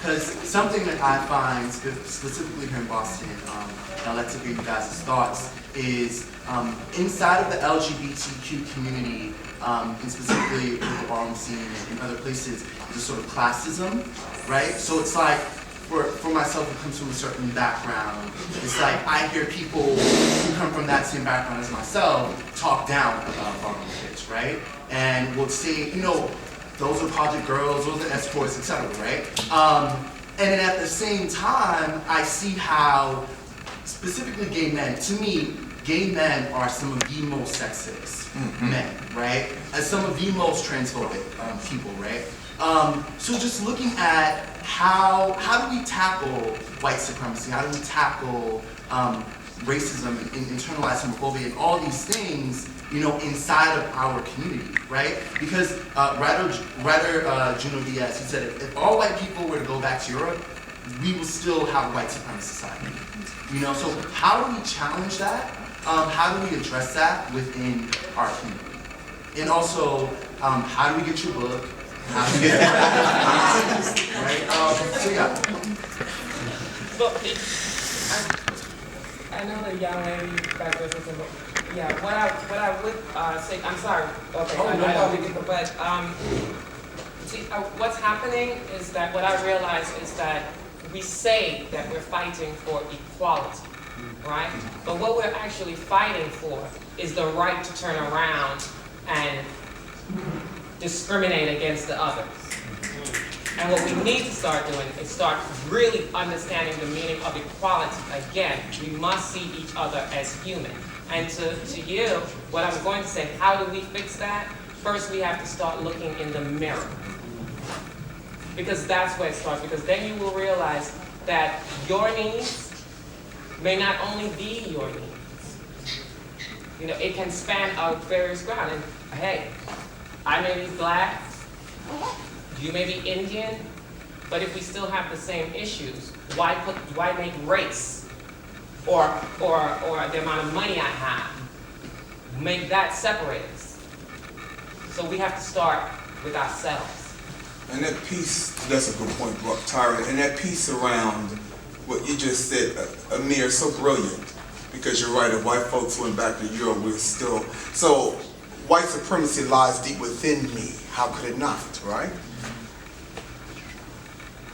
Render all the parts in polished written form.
Because something that I find, specifically here in Boston, and I'd like to hear you guys' thoughts, is inside of the LGBTQ community, and specifically with the ballroom scene and other places, there's sort of classism, right? So it's like, for myself who comes from a certain background, it's like I hear people who come from that same background as myself talk down about ballroom kids, right? And will say, you know, those are project girls, those are escorts, etc., right? And then at the same time, I see how, specifically gay men, to me, gay men are some of the most sexist men, right? As some of the most transphobic people, right? So just looking at how do we tackle white supremacy? How do we tackle racism and internalized homophobia and all these things, you know, inside of our community, right? Because writer Juno Diaz, he said, if all white people were to go back to Europe, we will still have a white supremacist society. You know, so how do we challenge that? How do we address that within our community? And also, how do we get your book? How do we get right? So yeah. Look, I know the young lady back there. Yeah, what I would say, I'm sorry. Okay, but see, what's happening is that what I realize is that we say that we're fighting for equality, right? But what we're actually fighting for is the right to turn around and discriminate against the others. And what we need to start doing is start really understanding the meaning of equality. Again, we must see each other as human. And to you, what I'm going to say, how do we fix that? First, we have to start looking in the mirror. Because that's where it starts. Because then you will realize that your needs may not only be your needs. You know, it can span a various ground. And hey, I may be black, you may be Indian, but if we still have the same issues, why make race or the amount of money I have, make that separate us? So we have to start with ourselves. And that piece, that's a good point, Tyra, and that piece around what you just said, Amir, so brilliant, because you're right, if white folks went back to Europe, we're still, so white supremacy lies deep within me, how could it not, right?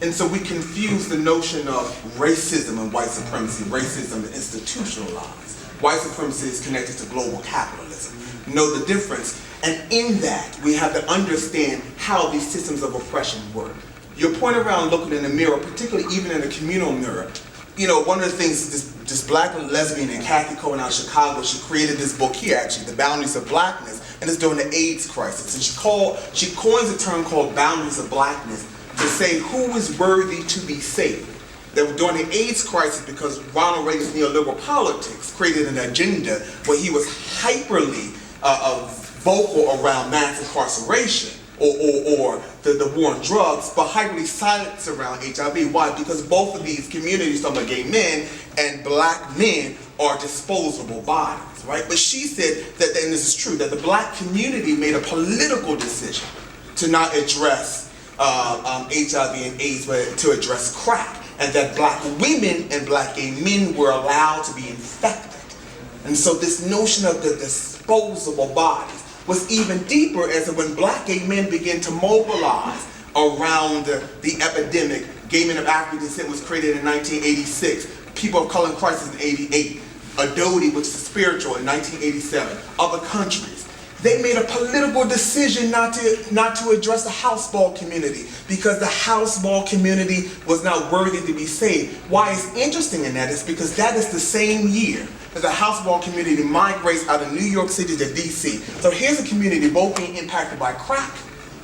And so we confuse the notion of racism and white supremacy. Racism is institutionalized. White supremacy is connected to global capitalism. Know the difference. And in that, we have to understand how these systems of oppression work. Your point around looking in the mirror, particularly even in a communal mirror, you know, one of the things, this black lesbian and Kathy Cohen out of Chicago, she created this book here, actually, The Boundaries of Blackness, and it's during the AIDS crisis. And she coins a term called Boundaries of Blackness, to say who is worthy to be saved. That during the AIDS crisis, because Ronald Reagan's neoliberal politics created an agenda where he was hyperly vocal around mass incarceration or the war on drugs, but hyperly silent around HIV. Why? Because both of these communities, some are gay men and black men, are disposable bodies, right? But she said that, and this is true, that the black community made a political decision to not address HIV and AIDS, but to address crack, and that black women and black gay men were allowed to be infected. And so this notion of the disposable bodies was even deeper, as when black gay men began to mobilize around the epidemic. Gay Men of African Descent was created in 1986, People of Color in Crisis in 88, Adodi, which is spiritual, in 1987, other countries. They made a political decision not to address the houseball community because the houseball community was not worthy to be saved. Why it's interesting in that is because that is the same year that the houseball community migrates out of New York City to DC. So here's a community both being impacted by crack,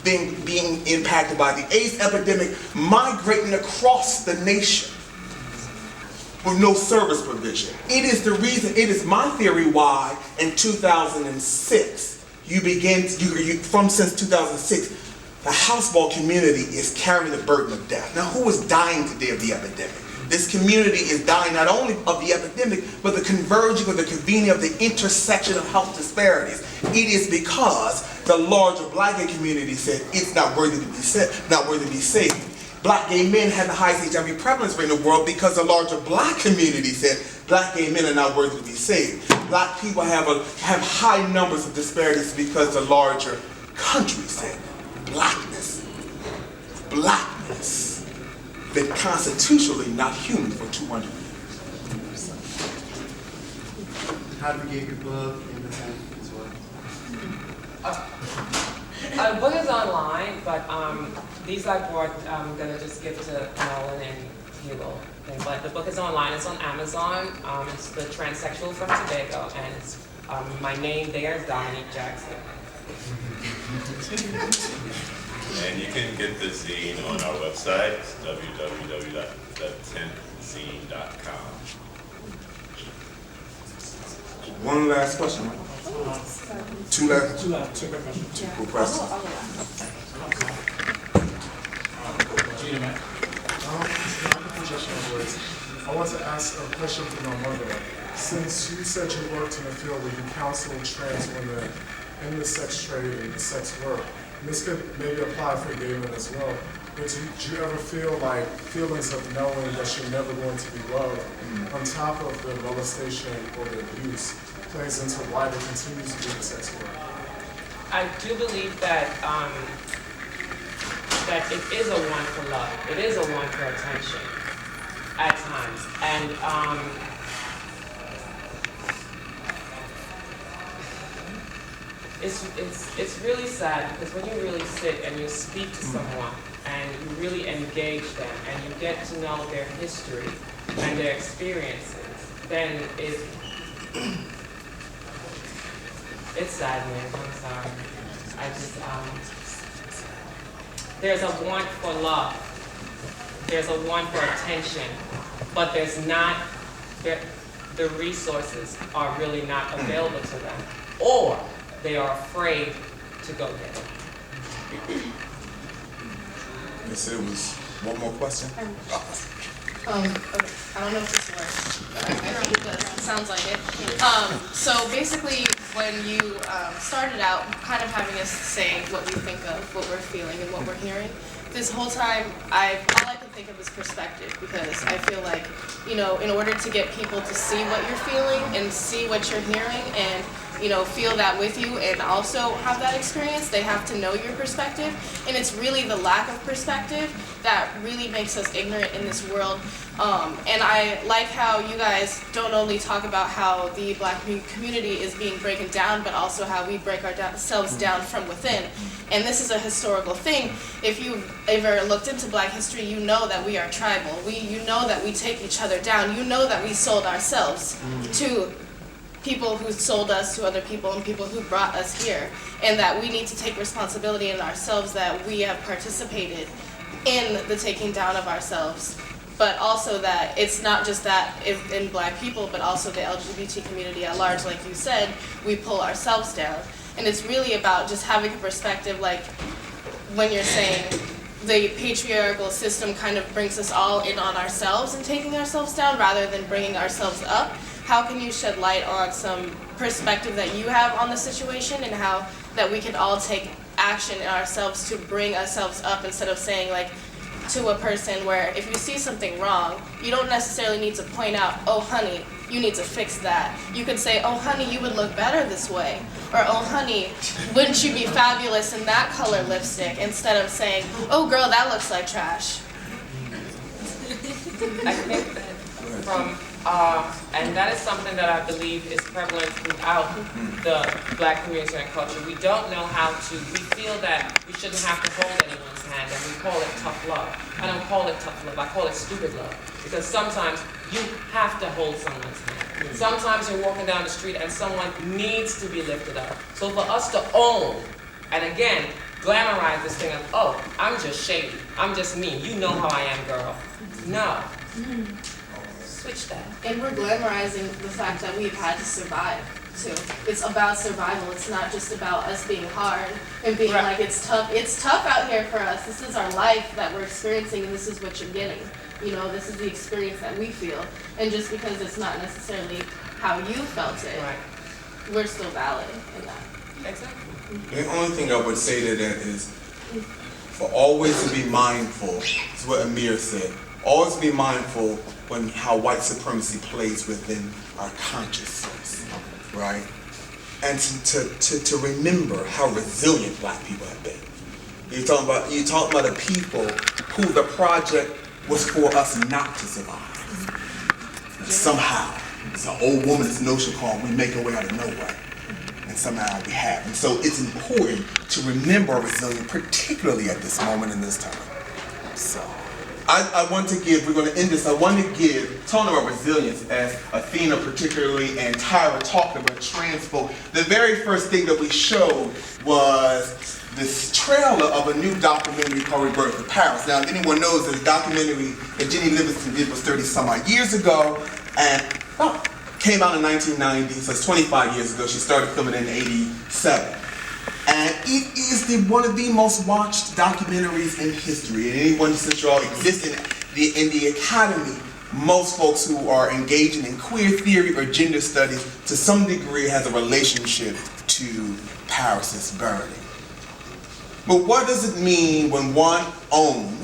being impacted by the AIDS epidemic, migrating across the nation with no service provision. It is the reason, it is my theory why in 2006, since 2006, the houseball community is carrying the burden of death. Now, who is dying today of the epidemic? This community is dying not only of the epidemic, but the converging or the convening of the intersection of health disparities. It is because the larger black community said it's not worthy to be saved. Black gay men had the highest HIV prevalence rate in the world because the larger black community said black gay men are not worthy to be saved. Black people have high numbers of disparities because the larger country said blackness been constitutionally not human for 200 years. How do we get your book in the hand as well? The book is online, but these I brought, I'm going to just give to Nolan and he will. But the book is online, it's on Amazon. It's The Transsexual from Tobago, and it's, my name there is Dominique Jackson. And you can get the zine on our website, www.the10zine.com. One last question, right? Two last questions. I want to ask a question for my mother. Since you said you worked in the field where you counsel trans women in the sex trade and the sex work, and this could maybe apply for gay men as well, but do you ever feel like feelings of knowing that you're never going to be loved on top of the molestation or the abuse plays into why they continue to do the sex work? I do believe that that it is a want for love. It is a want for attention at times. And it's really sad because when you really sit and you speak to someone and you really engage them and you get to know their history and their experiences, then it's sad, man. I'm sorry. I just, there's a want for love. There's a want for attention, but there's not, the resources are really not available to them, or they are afraid to go get it. Yes, it was one more question. Okay. I don't know if this works, but I think it does. It sounds like it. So basically, when you started out kind of having us say what we think of, what we're feeling, and what we're hearing, this whole time, all I can think of is perspective, because I feel like, you know, in order to get people to see what you're feeling and see what you're hearing and, you know, feel that with you and also have that experience, they have to know your perspective. And it's really the lack of perspective that really makes us ignorant in this world. And I like how you guys don't only talk about how the Black community is being broken down, but also how we break ourselves down from within. And this is a historical thing. If you've ever looked into Black history, you know that we are tribal. You know that we take each other down. You know that we sold ourselves to people who sold us to other people and people who brought us here, and that we need to take responsibility in ourselves that we have participated in the taking down of ourselves, but also that it's not just that in Black people, but also the LGBT community at large. Like you said, we pull ourselves down, and it's really about just having a perspective, like when you're saying the patriarchal system kind of brings us all in on ourselves and taking ourselves down rather than bringing ourselves up. How can you shed light on some perspective that you have on the situation, and how that we can all take action in ourselves to bring ourselves up, instead of saying like to a person where if you see something wrong, you don't necessarily need to point out, oh honey, you need to fix that. You could say, oh honey, you would look better this way. Or oh honey, wouldn't you be fabulous in that color lipstick, instead of saying, oh girl, that looks like trash. I think that from, and that is something that I believe is prevalent throughout the Black community and culture. We don't know how to, we feel that we shouldn't have to hold anyone's hand, and we call it tough love. I don't call it tough love, I call it stupid love. Because sometimes you have to hold someone's hand. Sometimes you're walking down the street and someone needs to be lifted up. So for us to own, and again, glamorize this thing of, oh, I'm just shady, I'm just mean, you know how I am, girl. No. Switch that. And we're glamorizing the fact that we've had to survive, too. It's about survival. It's not just about us being hard and being like, it's tough. It's tough out here for us. This is our life that we're experiencing, and this is what you're getting. You know, this is the experience that we feel. And just because it's not necessarily how you felt it, we're still valid in that. Exactly. The only thing I would say to that is, but always to be mindful, is what Amir said, always be mindful when how white supremacy plays within our consciousness, right? And to remember how resilient black people have been. You're talking about the people who the project was for us not to survive. And somehow, it's an old woman's notion called we make our way out of nowhere. And somehow we have. And so it's important to remember our resilience, particularly at this moment in this time. So I want to give, we're going to end this, I want to give, talking about resilience, as Athena particularly and Tyra talked about trans folk, the very first thing that we showed was this trailer of a new documentary called Rebirth of Paris. Now, if anyone knows, this documentary that Jenny Livingston did was 30-some odd years ago, and came out in 1990, so it's 25 years ago. She started filming in 87. And it is one of the most watched documentaries in history. And anyone since you all exist in the academy, most folks who are engaging in queer theory or gender studies to some degree has a relationship to Paris's burning. But what does it mean when one owns